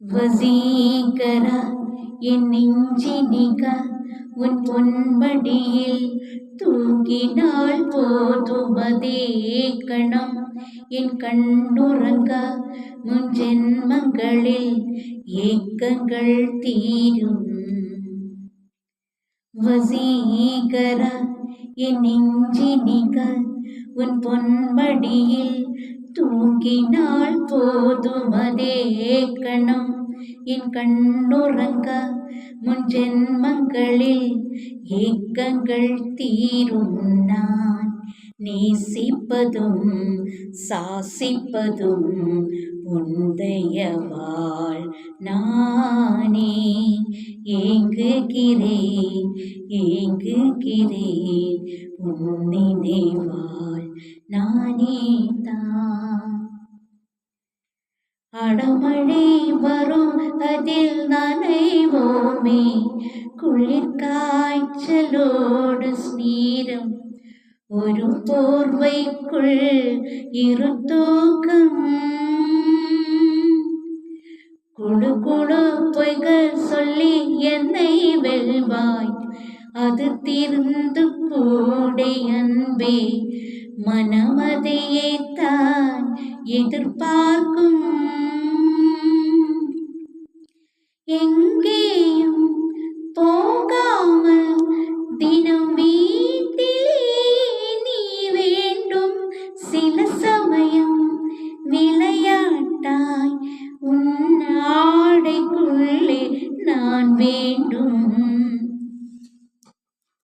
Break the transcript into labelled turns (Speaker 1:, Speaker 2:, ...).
Speaker 1: வசீகரா என் நெஞ்சினிக உன் பொன்மடியில் தூங்கினால் போதுமதே கணம் என் கண்ணுறங்க முன் ஜென்மங்களில் ஏக்கங்கள் தீரும். வசீகரா என் நெஞ்சினிக உன் பொன்மடியில் தூங்கினால் போதுமதே கணம் என் கண்ணுறங்க முன் ஜென்மங்களில் ஏக்கங்கள் தீரும். நான் நேசிப்பதும் சாசிப்பதும் உந்தயவாள் நானே ஏங்குகிறேன் ஏங்குகிறேன் உன் நினைவாள் நானே தான். அடமழை வரும் அதில் நனைவோமே குளிர் காய்ச்சலோடு ஸ்நீரம் ஒரு போர்வைக்குள் இரு தூக்கம். குழு குழு பொய்கள் சொல்லி என்னை வெல்வாய் அது தீர்ந்து கூடை அன்பே மனமதையே தான் எதிர்பார்க்கும்.